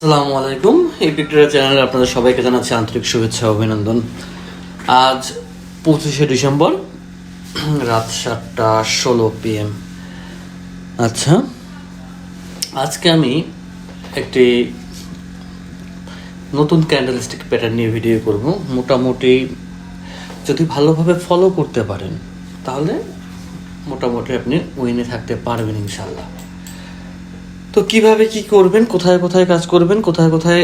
আসসালামু আলাইকুম। এই পিকচার চ্যানেলে আপনাদের সবাইকে জানাচ্ছি আন্তরিক শুভেচ্ছা ও অভিনন্দন। আজ 25শে ডিসেম্বর, রাত 7:16 PM। আচ্ছা, আজকে আমি একটি নতুন ক্যান্ডেলস্টিক প্যাটার্ন নিয়ে ভিডিও করব। মোটামুটি যদি ভালোভাবে ফলো করতে পারেন তাহলে মোটামুটি আপনি উইনে থাকতে পারবেন ইনশাল্লাহ। তো কিভাবে কি করবেন, কোথায় কোথায় কাজ করবেন, কোথায় কোথায়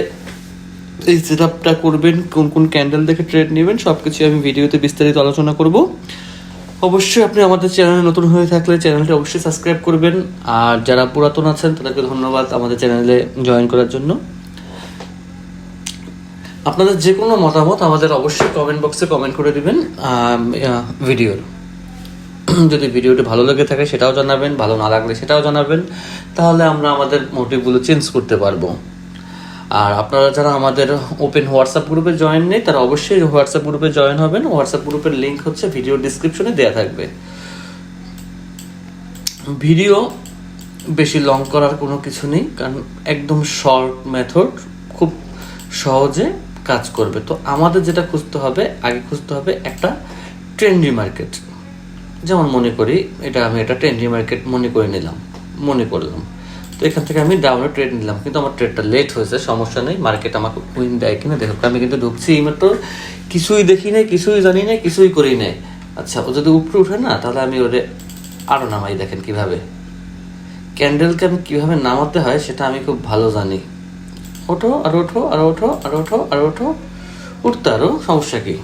এই সেটআপটা করবেন, কোন কোন ক্যান্ডেল দেখে ট্রেড নেবেন, সব কিছু আমি ভিডিওতে বিস্তারিত আলোচনা করব। অবশ্যই আপনি আমাদের চ্যানেলে নতুন হয়ে থাকলে চ্যানেলটা অবশ্যই সাবস্ক্রাইব করবেন, আর যারা পুরাতন আছেন তাদেরকে ধন্যবাদ আমাদের চ্যানেলে জয়েন করার জন্য। আপনাদের যে কোনো মতামত আমাদের অবশ্যই কমেন্ট বক্সে কমেন্ট করে দিবেন। ভিডিওর যদি ভিডিওটি ভালো লেগে থাকে সেটাও জানাবেন, ভালো না লাগলে সেটাও জানাবেন, তাহলে আমরা আমাদের মোটিভগুলো চেঞ্জ করতে পারবো। আর আপনারা যারা আমাদের ওপেন হোয়াটসঅ্যাপ গ্রুপে জয়েন নেই তারা অবশ্যই হোয়াটসঅ্যাপ গ্রুপে জয়েন হবেন। হোয়াটসঅ্যাপ গ্রুপের লিঙ্ক হচ্ছে ভিডিও ডিসক্রিপশনে দেওয়া থাকবে। ভিডিও বেশি লং করার কোনো কিছু নেই, কারণ একদম শর্ট মেথড, খুব সহজে কাজ করবে। তো আমাদের যেটা খুঁজতে হবে, আগে খুঁজতে হবে একটা ট্রেন্ডি মার্কেট। যেমন মনে করি আমি এটা ট্রেন্ডি মার্কেট মনে করলাম। তো এখান থেকে আমি ডাউনে ট্রেড নিলাম, কিন্তু আমার ট্রেডটা লেট হয়েছে, সমস্যা নেই। মার্কেট আমাকে উইন দেয় কিনা দেখো। আমি কিন্তু ঢুকছি এইমাত্র, কিছুই দেখি নাই, কিছুই জানি নাই, কিছুই করি নাই। আচ্ছা, ও যদি উপরে উঠে না তাহলে আমি ওরে আরও নামাই। দেখেন কিভাবে ক্যান্ডেলকে আমি কীভাবে নামাতে হয় সেটা আমি খুব ভালো জানি। ওঠো আর ওঠো আর ওঠো আর ওঠো আর ওঠো, উঠতে আরও, সমস্যা কি?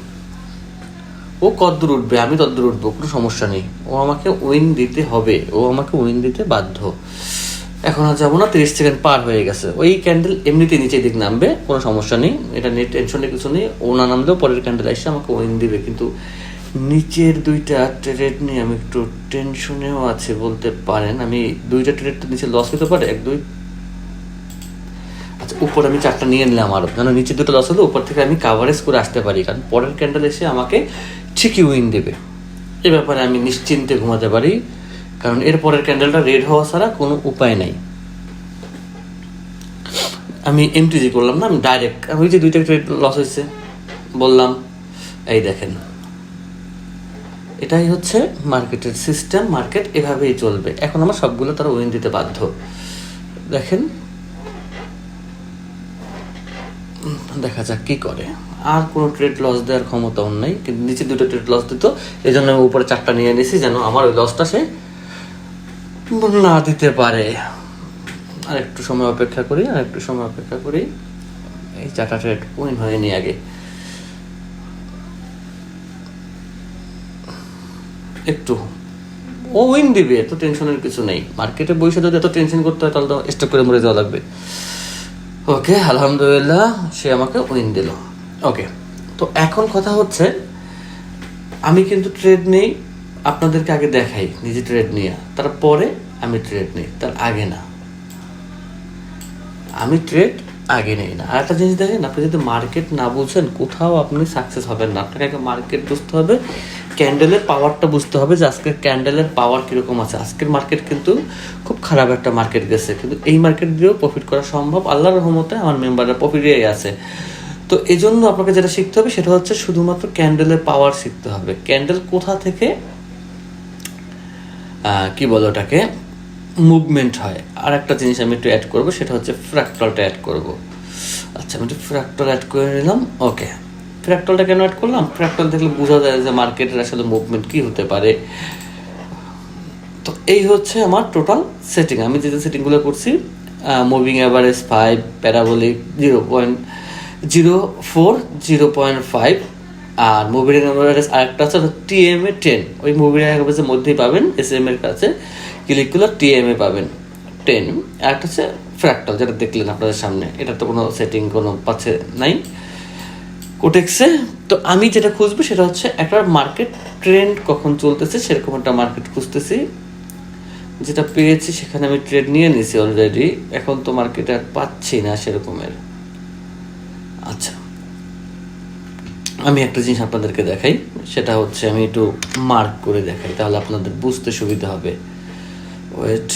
ও কতদূর উঠবে, আমি ততদূর উঠবো, কোনো সমস্যা নেই। ও আমাকে উইন দিতে হবে, ও আমাকে উইন দিতে বাধ্য। এখন আর যাবো না, 30 সেকেন্ড পার হয়ে গেছে। ওই ক্যান্ডেল এমনিতে নিচের দিক নামবে, কোনো সমস্যা নেই, এটা নিয়ে টেনশনের কিছু নেই। ও না নামলেও পরের ক্যান্ডেল এসে আমাকে উইন দিবে। কিন্তু নিচের দুইটা ট্রেড নিয়ে আমি একটু টেনশনেও আছে বলতে পারেন। আমি দুইটা ট্রেড তো নিচে লস হতে পারে, 1 2। আচ্ছা, উপর আমি 4টা নিয়ে নিলাম আরও, কেন নিচে দুটো লস হলে উপর থেকে আমি কাভারেজ করে আসতে পারি, কারণ পরের ক্যান্ডেল এসে আমাকে ঠিকই উইন দেবে। এ ব্যাপারে আমি নিশ্চিন্তে ঘুমাতে পারি, কারণ এর পরের ক্যান্ডেলটা রেড হওয়া ছাড়া কোনো উপায় নাই। আমি এমটিজি করলাম না, আমি ডাইরেক্ট, ওই যে দুইটা ট্রেড লস হয়েছে বললাম, এই দেখেন, এটাই হচ্ছে মার্কেটের সিস্টেম। মার্কেট এভাবেই চলবে। এখন আমার সবগুলো তারা উইন দিতে বাধ্য। দেখেন, দেখা যাক কি করে। আর কোনো ট্রেড লস দেওয়ার ক্ষমতাও নেই, কিন্তু নিচে দুটো ট্রেড লস দিত, এই জন্য আমি উপরে 4টা নিয়ে নিয়েছি, যেন আমার ওই লসটা সে না দিতে পারে। আর একটু সময় অপেক্ষা করি। এই 4টা ট্রেড উইন হয়নি আগে। একটু ও উইন দিবে, এত টেনশনের কিছু নেই। মার্কেটে বসে যদি এত টেনশন করতে হয় তাহলে তো স্টক করে মরে যাওয়া লাগবে। ওকে, আলহামদুলিল্লাহ, সে আমাকে উইন দিল। ওকে, তো এখন কথা হচ্ছে, আমি কিন্তু ট্রেড নেই, আপনাদেরকে আগে দেখাই নিজে ট্রেড নিয়ে, তারপরে আমি ট্রেড নেই, তার আগে না। আমি ট্রেড আগে নেই না। আর একটা জিনিস দেখেন, আপনি যদি মার্কেট না বুঝেন কোথাও আপনি সাকসেস হবেন না। আপনাকে আগে মার্কেট বুঝতে হবে, ক্যান্ডেলের পাওয়ারটা বুঝতে হবে যে আজকের ক্যান্ডেলের পাওয়ার কীরকম আছে। আজকের মার্কেট কিন্তু খুব খারাপ একটা মার্কেট গেছে, কিন্তু এই মার্কেট দিয়েও প্রফিট করা সম্ভব। আল্লাহর রহমতে আমার মেম্বাররা প্রফিটেই আছে। তো এই জন্য আপনাকে যেটা শিখতে হবে সেটা হচ্ছে শুধুমাত্র ক্যান্ডেলের পাওয়ার শিখতে হবে। ক্যান্ডেল কোথা থেকে কি বলে ওটাকে মুভমেন্ট হয়। আর একটা জিনিস আমি একটু অ্যাড করবো, সেটা হচ্ছে ফ্র্যাক্টালটা অ্যাড করব। আচ্ছা, আমি একটু ফ্র্যাক্টাল অ্যাড করে নিলাম। ওকে, ফ্র্যাক্টালটা কেন অ্যাড করলাম? ফ্র্যাক্টাল দেখলে বোঝা যায় যে মার্কেটের আসলে মুভমেন্ট কী হতে পারে। তো এই হচ্ছে আমার টোটাল সেটিং। আমি যে সেটিংগুলো করছি, moving average 5, parabolic 0.04, 0.5, are moving average আরেকটা আছে TMA 10। ওই মুভিং অ্যাভারেজের মধ্যেই পাবেন, SM এর কাছে ক্লিক করলে TMA পাবেন 10। আরেকটা হচ্ছে ফ্র্যাক্টাল, যেটা দেখলেন আপনাদের সামনে। এটা তো কোনো সেটিং কোনো পাচ্ছে নাই কোটেক্সে। তো আমি যেটা খুঁজবো সেটা হচ্ছে একটা মার্কেট ট্রেন্ড কখন চলতেছে সেরকম একটা মার্কেট খুঁজতেছি। যেটা পেয়েছি সেখানে আমি ট্রেড নিয়ে নিয়েছি অলরেডি। এখন তো মার্কেটে আর পাচ্ছি না সেরকমের। আচ্ছা, আমি একটা জিনিস আপনাদেরকে দেখাই, সেটা হচ্ছে আমি একটু মার্ক করে দেখাই, তাহলে আপনাদের বুঝতে সুবিধা হবে। ওয়েট,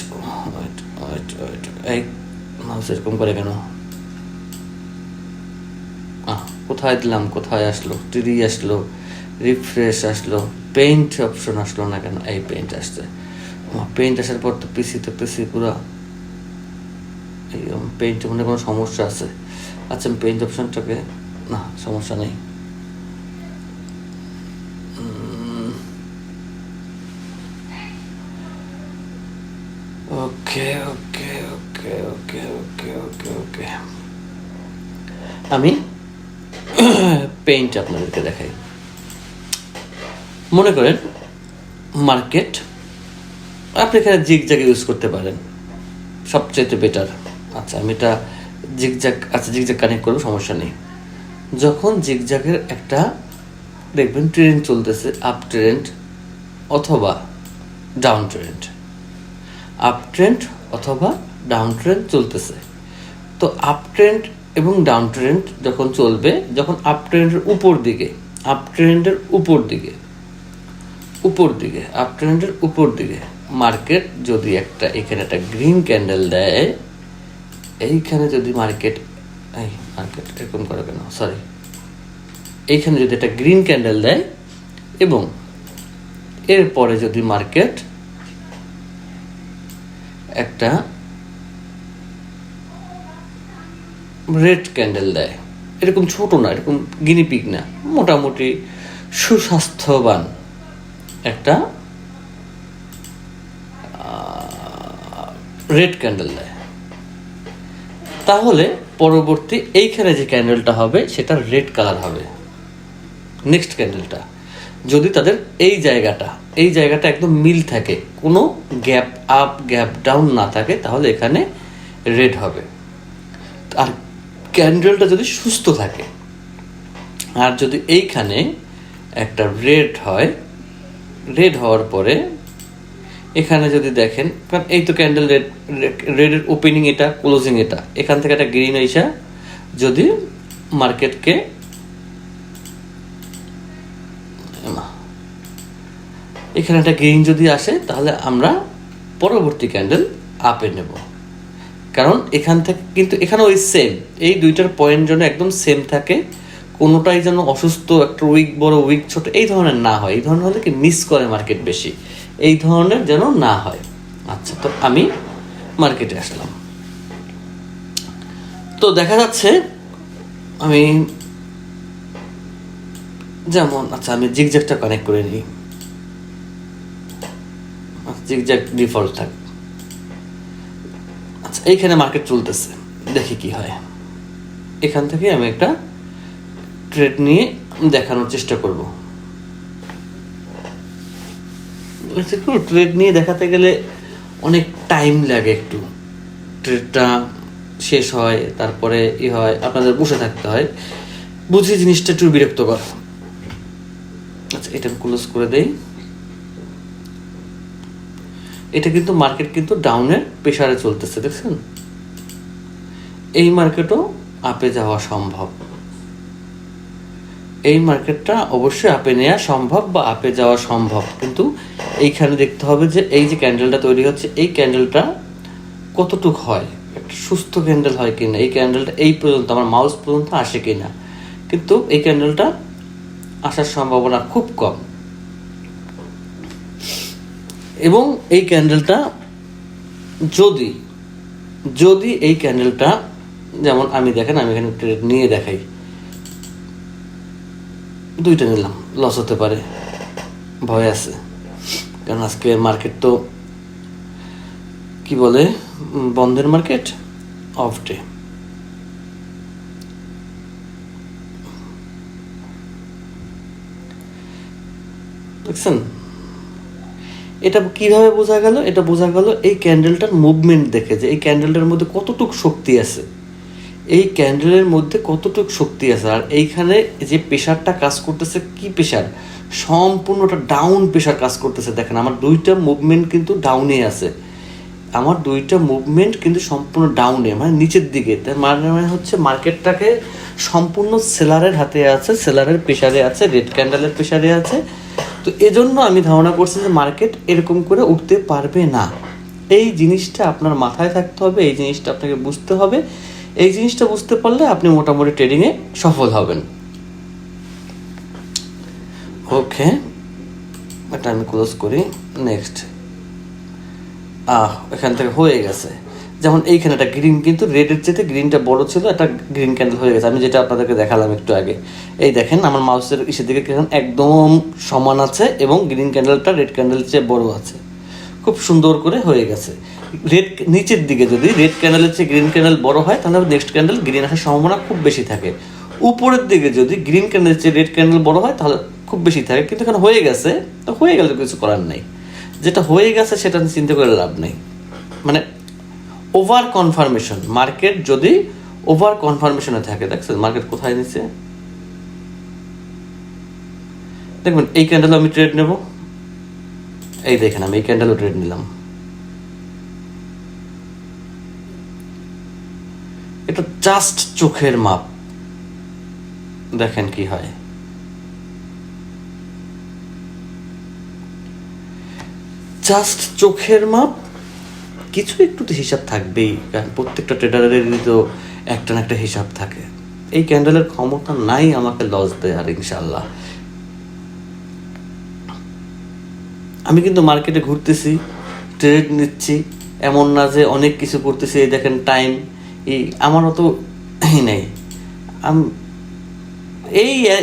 এই মাউস এরকম করে কেন? কোথায় দিলাম, কোথায় আসলো, টিরি আসলো, রিফ্রেশ আসলো, পেইন্ট অপশন আসলো না কেন? এই পেইন্ট আসছে। পেইন্ট আসার পর তো পিসি পুরো এই পেইন্টে মনে কোনো সমস্যা আছে। আচ্ছা, আমি পেইন্ট অপশনটাকে, না সমস্যা নেই। ওকে ওকে ওকে ওকে ওকে ওকে ওকে আমি পেইন্ট আপনাদেরকে দেখাই। মনে করেন মার্কেট, আপনি এখানে জিগজ্যাগ ইউজ করতে পারেন, সবচেয়ে বেটার। আচ্ছা, আমি এটা জিগজ্যাগ, আচ্ছা জিগজ্যাগ কানেক্ট করবো, সমস্যা নেই। যখন জিগজ্যাগের একটা দেখবেন ট্রেন্ড চলতেছে, আপ ট্রেন্ড অথবা ডাউন ট্রেন্ড, আপ ট্রেন্ড অথবা ডাউন ট্রেন্ড চলতেছে, তো আপ ট্রেন্ড এবং ডাউন ট্রেন্ড যখন চলবে, যখন আপ ট্রেন্ডের উপর দিকে, আপ ট্রেন্ডের উপর দিকে, উপর দিকে, আপ ট্রেন্ডের উপর দিকে মার্কেট যদি একটা এখানে একটা গ্রিন ক্যান্ডেল দেয়, এইখানে যদি মার্কেট, এই মার্কেট এরকম করে কেন, সরি, এইখানে যদি একটা গ্রিন ক্যান্ডেল দেয় এবং এরপরে যদি মার্কেট একটা রেড ক্যান্ডেল দেয়, এরকম ছোট না, এরকম গিনিপিগ না, মোটামুটি সুস্বাস্থ্যবান একটা রেড ক্যান্ডেল দেয়, তাহলে পরবর্তী এইখানে যে ক্যান্ডেলটা হবে সেটা রেড কালার হবে। নেক্সট ক্যান্ডেলটা যদি তাদের এই জায়গাটা একদম মিল থাকে, কোনো গ্যাপ আপ গ্যাপ ডাউন না থাকে, তাহলে এখানে রেড হবে। আর ক্যান্ডেলটা যদি সুস্থ থাকে, আর যদি এইখানে একটা রেড হয়, রেড হওয়ার পরে এখানে যদি দেখেন, কারণ এই তো ক্যান্ডেল রেড, রেডের ওপেনিং এটা, ক্লোজিং এটা, এখান থেকে একটা গ্রিন আইসা যদি মার্কেটকে এখানে একটা গ্রিন যদি আসে, তাহলে আমরা পরবর্তী ক্যান্ডেল আপে নেব। কারণ এখান থেকে কিন্তু এখানে ওই সেম, এই দুইটার পয়েন্ট যেন একদম সেম থাকে, কোনোটাই যেন অসুস্থ, একটা উইক বড় উইক ছোট এই ধরনের না হয়। এই ধরনের হলে কি মিস করে মার্কেট বেশি, এই ধরনের যেন না হয়। আচ্ছা, তো আমি মার্কেটে আসলাম, তো দেখা যাচ্ছে আমি যেমন, আচ্ছা আমি জিগজ্যাগটা কানেক্ট করে নিই, জিগজ্যাগ ডিফল্ট থাক। আচ্ছা, এইখানে মার্কেট চলতেছে, দেখি কি হয়। এখান থেকে আমি একটা ট্রেড নিয়ে দেখানোর চেষ্টা করব। ট্রেড নিয়ে দেখাতে গেলে অনেক টাইম লাগে, একটু ট্রেডটা শেষ হয়, তারপরে হয়, আপনাদের বসে থাকতে হয়, বুঝি জিনিসটা একটু বিরক্তকর। আচ্ছা, এটা ক্লোজ করে দেই। এটা কিন্তু মার্কেট কিন্তু ডাউনের প্রেসারে চলতেছে, দেখছেন? এই মার্কেটও আপে যাওয়া সম্ভব, এই মার্কেটটা অবশ্যই আপে নেওয়া সম্ভব বা আপে যাওয়া সম্ভব, কিন্তু এইখানে দেখতে হবে যে এই যে ক্যান্ডেলটা তৈরি হচ্ছে, এই ক্যান্ডেলটা কতটুক হয়, একটা সুস্থ ক্যান্ডেল হয় কিনা, এই ক্যান্ডেলটা এই পর্যন্ত আমার মাউস পর্যন্ত আসে কিনা, কিন্তু এই ক্যান্ডেলটা আসার সম্ভাবনা খুব কম। এবং এই ক্যান্ডেলটা যদি যদি এই ক্যান্ডেলটা, যেমন আমি দেখেন, আমি এখানে ট্রেড নিয়ে দেখাই, দুইটা নিলাম, লস হতে পারে, ভয় আছে, কারণ আজকে মার্কেট তো কি বলে, বন্ধের মার্কেট, অফ ডে। দেখছেন এটা কিভাবে বোঝা গেল? এটা বোঝা গেল এই ক্যান্ডেলটার মুভমেন্ট দেখে, যে এই ক্যান্ডেলটার মধ্যে কতটুক শক্তি আছে, এই ক্যান্ডেলের মধ্যে কতটুক শক্তি আছে। আর এইখানে যে প্রেশারটা কাজ করতেছে, কি প্রেশার, সম্পূর্ণটা ডাউন প্রেশার কাজ করতেছে। দেখেন আমার দুইটা মুভমেন্ট কিন্তু ডাউনে আছে, আমার দুইটা মুভমেন্ট কিন্তু সম্পূর্ণ ডাউনে, মানে নিচের দিকে। তার মানে হচ্ছে মার্কেটটাকে সম্পূর্ণ সেলারের হাতে আছে, সেলারের প্রেশারে আছে, রেড ক্যান্ডেলের প্রেশারে আছে। তো এজন্য আমি ধারণা করছি যে মার্কেট এরকম করে উঠতে পারবে না। এই জিনিসটা আপনার মাথায় থাকতে হবে, এই জিনিসটা আপনাকে বুঝতে হবে, এই জিনিসটা বুঝতে পারলে আপনি মোটামুটি ট্রেডিংয়ে সফল হবেন। ওকে, এটা আমি ক্লোজ করি। নেক্সট, এখান থেকে হয়ে গেছে। যেমন এইখানে একটা গ্রিন, কিন্তু রেডের চেয়ে গ্রিনটা বড় ছিল, একটা গ্রিন ক্যান্ডেল হয়ে গেছে। আমি যেটা আপনাদেরকে দেখালাম একটু আগে, এই দেখেন আমার মাউসের ইসের দিকে একদম সমান আছে এবং গ্রিন ক্যান্ডেলটা রেড ক্যান্ডেলের চেয়ে বড় আছে, খুব সুন্দর করে হয়ে গেছে। রেড নিচের দিকে যদি রেড ক্যান্ডেলের চেয়ে গ্রিন ক্যান্ডেল বড় হয় তাহলে নেক্সট ক্যান্ডেল গ্রিন আসার সম্ভাবনা খুব বেশি থাকে। উপরের দিকে যদি গ্রিন ক্যান্ডেলের চেয়ে রেড ক্যান্ডেল বড় হয় তাহলে খুব বেশি থাকে, কিন্তু এখানে হয়ে গেছে তো হয়ে গেলে কিছু করার নেই। যেটা হয়ে গেছে সেটা চিন্তা করে লাভ নেই। মানে ওভার কনফার্মেশন, মার্কেট যদি ওভার কনফার্মেশনে থাকে, দেখছেন মার্কেট কোথায় নিচ্ছে, দেখবেন এই ক্যান্ডেল আমি ট্রেড নেব, এই দেখেন আমি এই ক্যান্ডেলও ট্রেড নিলাম। এটা জাস্ট চোখের মাপ, দেখেন কি হয়। জাস্ট চোখের মাপ, কিছু একটু তো হিসাব থাকবেই, কারণ প্রত্যেকটা ট্রেডারেরই তো একটা না একটা হিসাব থাকে। এই ক্যান্ডেলের ক্ষমতা নাই আমাকে লস দেয়। আর ইনশাল্লাহ আমি কিন্তু মার্কেটে ঘুরতেছি, ট্রেড নিচ্ছি, এমন না যে অনেক কিছু করতেছি। এই দেখেন টাইম, আমার অত নেই।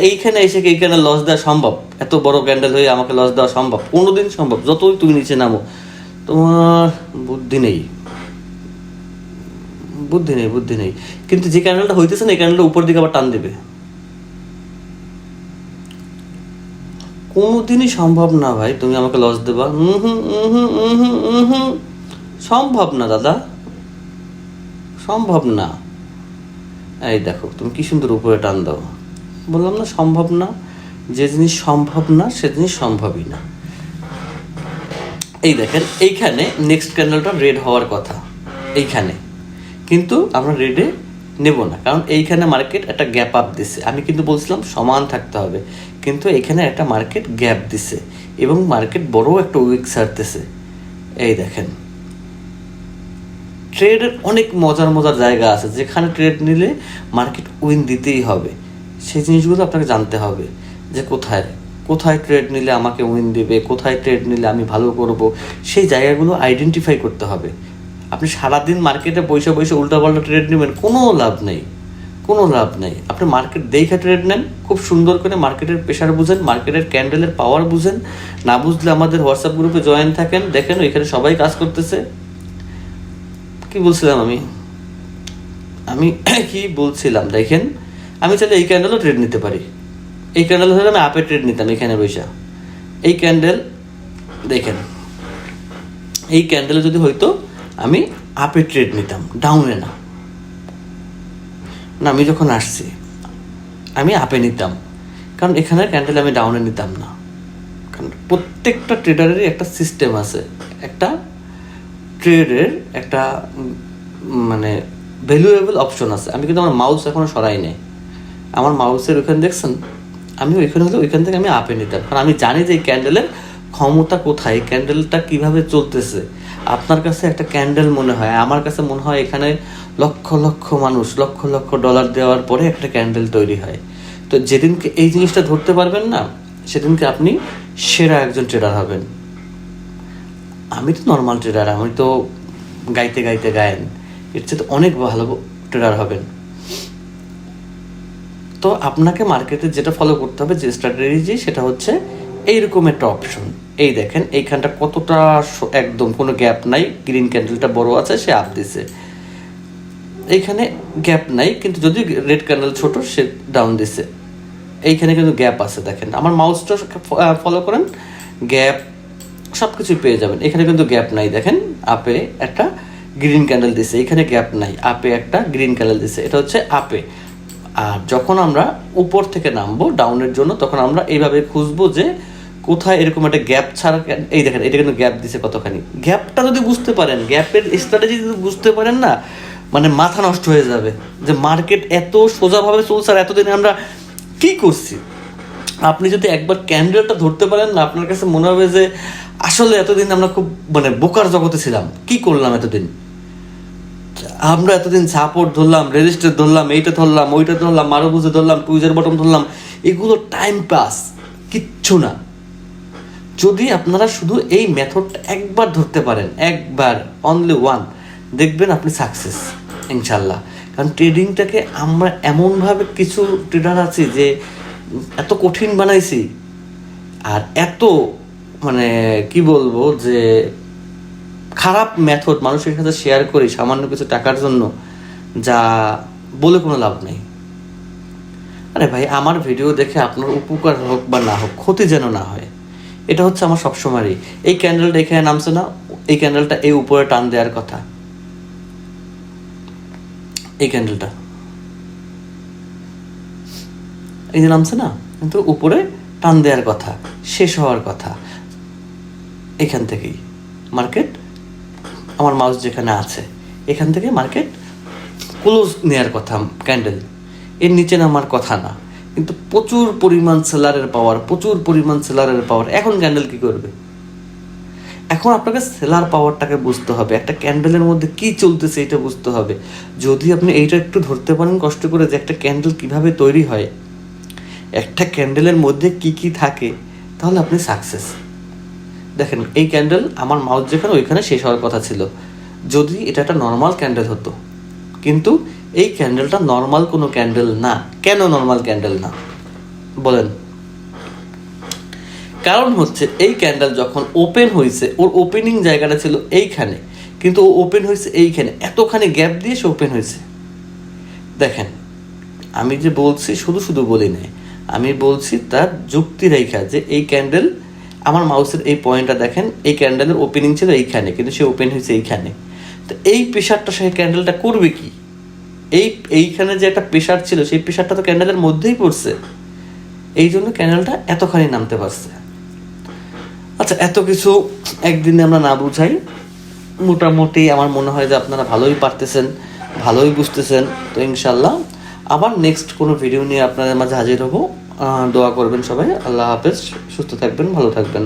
এইখানে এসে এইখানে লস দেওয়া সম্ভব? এত বড় ক্যান্ডেল হয়ে আমাকে লস দেওয়া সম্ভব? কোনোদিন সম্ভব? যতই তুমি নিচে নামো, তোমার বুদ্ধি নেই, বুদ্ধি নেই, বুদ্ধি নেই। কিন্তু যে ক্যান্ডেলটা হইতেছে না, এই ক্যান্ডেলটা উপর দিকে আবার টান দেবে। কোনোদিনই সম্ভব না ভাই তুমি আমাকে লস দেবা। সম্ভব না দাদা, সম্ভব না। এই দেখো তুমি কি সুন্দর উপরে টান দাও। বললাম না সম্ভব না, যে জিনিস সম্ভব না সে জিনিস সম্ভবই না। এই দেখেন এইখানে নেক্সট ক্যান্ডেলটা রেড হওয়ার কথা এইখানে, কিন্তু আমরা রেডে নেব না, কারণ এইখানে মার্কেট একটা গ্যাপ আপ দিছে। আমি কিন্তু বলছিলাম সমান থাকতে হবে, কিন্তু এখানে একটা মার্কেট গ্যাপ দিছে এবং মার্কেট বড় একটা উইক ছাড়তেছে। এই দেখেন ট্রেডের অনেক মজার মজার জায়গা আছে যেখানে ট্রেড নিলে মার্কেট উইন দিতেই হবে। সেই জিনিসগুলো আপনাকে জানতে হবে যে কোথায় কোথায় ট্রেড নিলে আমাকে উইন দেবে, কোথায় ট্রেড নিলে আমি ভালো করব, সেই জায়গাগুলো আইডেন্টিফাই করতে হবে। আপনি সারাদিন মার্কেটে বসে বসে উল্টাপাল্টা ট্রেড নেবেন, কোনো লাভ নেই, কোনো লাভ নেই। আপনি মার্কেট দেখে ট্রেড নেন, খুব সুন্দর করে মার্কেটের প্রেশার বুঝেন, মার্কেটের ক্যান্ডেলের পাওয়ার বুঝেন। না বুঝলে আমাদের হোয়াটসঅ্যাপ গ্রুপে জয়েন থাকেন, দেখেন ওইখানে সবাই কাজ করতেছে। কি বলছিলাম আমি কি বলছিলাম, দেখেন আমি চাইলে এই ক্যান্ডেলও ট্রেড নিতে পারি। এই ক্যান্ডেল হলে আমি আপে ট্রেড নিতাম এখানে বৈশা। এই ক্যান্ডেল দেখেন, এই ক্যান্ডেলে যদি হয়তো আমি আপে ট্রেড নিতাম, ডাউনে না। না, আমি যখন আসছি আমি আপে নিতাম, কারণ এখানের ক্যান্ডেল আমি ডাউনে নিতাম না। কারণ প্রত্যেকটা ট্রেডারেরই একটা সিস্টেম আছে, একটা ট্রেডের একটা মানে ভ্যালুয়েবল অপশন আছে। আমি কিন্তু আমার মাউস এখনো সরাই নেই, আমার মাউসের ওইখানে দেখছেন, আমি ওইখানে হলে ওইখান থেকে আমি আপে নিতাম, কারণ আমি জানি যে এই ক্যান্ডেলের ক্ষমতা কোথায়, ক্যান্ডেলটা কিভাবে চলতেছে। আপনার কাছে একটা ক্যান্ডেল মনে হয়, আমার কাছে মনে হয় এখানে লক্ষ লক্ষ মানুষ লক্ষ লক্ষ ডলার দেওয়ার পরে একটা ক্যান্ডেল তৈরি হয়। তো যেদিনকে এই জিনিসটা ধরতে পারবেন না, সেদিনকে আপনি সেরা একজন ট্রেডার হবেন। আমি তো নর্মাল ট্রেডার, আমি তো গাইতে গাইতে গায়েন, এর চেয়ে তো অনেক ভালো ট্রেডার হবেন। তো আপনাকে মার্কেটে যেটা ফলো করতে হবে, যে স্ট্র্যাটেজি, সেটা হচ্ছে এইরকম একটা অপশন। এই দেখেন এইখানটা কতটা একদম কোনো গ্যাপ নাই, গ্রিন ক্যান্ডেলটা বড় আছে, সে আপ দিছে। এইখানে গ্যাপ নাই, কিন্তু যদি রেড ক্যান্ডেল ছোট, সে ডাউন দিছে। এইখানে কিন্তু গ্যাপ আছে, দেখেন আমার মাউসটা ফলো করেন, গ্যাপ সব কিছুই পেয়ে যাবেন। এখানে কিন্তু গ্যাপ নাই, দেখেন আপে একটা গ্রিন ক্যান্ডেল দিছে, এখানে গ্যাপ নাই, আপে একটা গ্রিন ক্যান্ডেল দিছে, এটা হচ্ছে আপে। আর যখন আমরা উপর থেকে নামবো ডাউনের জন্য, তখন আমরা এইভাবে খুঁজবো যে কোথায় এরকম একটা গ্যাপ ছাড়া। এই দেখেন এটা কিন্তু গ্যাপ দিছে কতখানি। গ্যাপটা যদি বুঝতে পারেন, গ্যাপের স্ট্র্যাটেজি যদি বুঝতে পারেন না, মানে মাথা নষ্ট হয়ে যাবে যে মার্কেট এত সোজাভাবে চলছে আর এতদিন আমরা কি করছি। আপনি যদি একবার ক্যান্ডেলটা ধরতে পারেন না, আপনার কাছে মনে হবে যে আসলে এতদিন আমরা খুব মানে বোকার জগতে ছিলাম, কি করলাম এতদিন। আমরা এতদিন সাপোর্ট ধরলাম, রেজিস্টার ধরলাম, এইটা ধরলাম, ওইটা ধরলাম, মারুবুজে ধরলাম, টুইজার বটম ধরলাম, এগুলো টাইম পাস, কিচ্ছু না। যদি আপনারা শুধু এই মেথডটা একবার ধরতে পারেন, একবার, অনলি ওয়ান, দেখবেন আপনি সাকসেস ইনশাল্লাহ। কারণ ট্রেডিংটাকে আমরা এমনভাবে কিছু ট্রেডার আছি যে এত কঠিন বানাইছি, আর এত মানে কি বলবো যে খারাপ মেথড মানুষের সাথে শেয়ার করি সামান্য কিছু টাকার জন্য, যা বলে কোনো লাভ নেই। আরে ভাই, আমার ভিডিও দেখে আপনার উপকার হোক বা না হোক, ক্ষতি যেন না হয়, এটা হচ্ছে আমার সবসময়ই। এই ক্যান্ডেলটা এখানে নামছে না, এই ক্যান্ডেলটা এই উপরে টান দেওয়ার কথা, এই ক্যান্ডেলটা এই যে নামছে না, কিন্তু উপরে টান দেওয়ার কথা, শেষ হওয়ার কথা। এখান থেকেই মার্কেট, আমার মাউস যেখানে আছে এখান থেকে মার্কেট ক্লোজ নেওয়ার কথা ক্যান্ডেল, এর নিচে নামার কথা না। কিন্তু প্রচুর পরিমাণ সেলারের পাওয়ার। এখন ক্যান্ডেল কি করবে? এখন আপনাকে সেলার পাওয়ারটাকে বুঝতে হবে, একটা ক্যান্ডেলের মধ্যে কি চলতেছে এটা বুঝতে হবে। যদি আপনি এইটা একটু ধরতে পারেন কষ্ট করে, যে একটা ক্যান্ডেল কিভাবে তৈরি হয়, একটা ক্যান্ডেলের মধ্যে কি কি থাকে, তাহলে আপনি সাকসেস। দেখেন, এই ক্যান্ডেল আমার মাউস যেখানে ওইখানে শেষ হওয়ার কথা ছিল, যদি এটা একটা নর্মাল ক্যান্ডেল হতো। কিন্তু এই ক্যান্ডেলটা নর্মাল কোনো ক্যান্ডেল না। কেন নর্মাল ক্যান্ডেল না বলেন? কারণ হচ্ছে এই ক্যান্ডেল যখন ওপেন হয়েছে, ওর ওপেনিং জায়গাটা ছিল এইখানে, কিন্তু ও ওপেন হয়েছে এইখানে, এতখানি গ্যাপ দিয়ে সে ওপেন হয়েছে। দেখেন, আমি যে বলছি শুধু বলি নাই, আমি বলছি তার যুক্তি রেখা, যে এই ক্যান্ডেল, আমার মাউসের এই পয়েন্টটা দেখেন, এই ক্যান্ডেলের ওপেনিং ছিল এইখানে, কিন্তু সে ওপেন হয়েছে এইখানে। তো এই প্রেশারটা সেই ক্যান্ডেলটা করবে কি? এইখানে যে একটা প্রেশার ছিল, সেই প্রেশারটা তো ক্যান্ডেলের মধ্যেই পড়ছে, এই জন্য ক্যান্ডেলটা এতখানি নামতে পারছে। আচ্ছা, এত কিছু একদিনে আমরা না বুঝাই, মোটামুটি আমার মনে হয় যে আপনারা ভালোই পারতেছেন, ভালোই বুঝতেছেন। তো ইনশাল্লাহ আবার নেক্সট কোনো ভিডিও নিয়ে আপনাদের মাঝে হাজির হব। দোয়া করবেন সবাই। আল্লাহ হাফেজ, সুস্থ থাকবেন, ভালো থাকবেন।